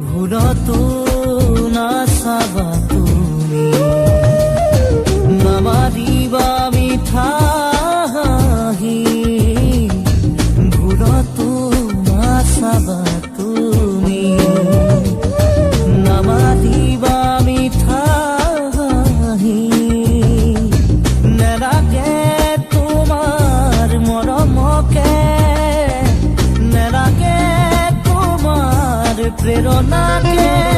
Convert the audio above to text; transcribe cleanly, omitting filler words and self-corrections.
ভুলতো নাচাবা তুমি নামাৰিবা মিঠা হাঁহি ভুলতো নাচাবা তুমি নামাৰিবা মিঠা হাঁহি নেলাগে তোমাৰ মৰমকে নেলাগে তোমাৰ প্ৰেৰণাকে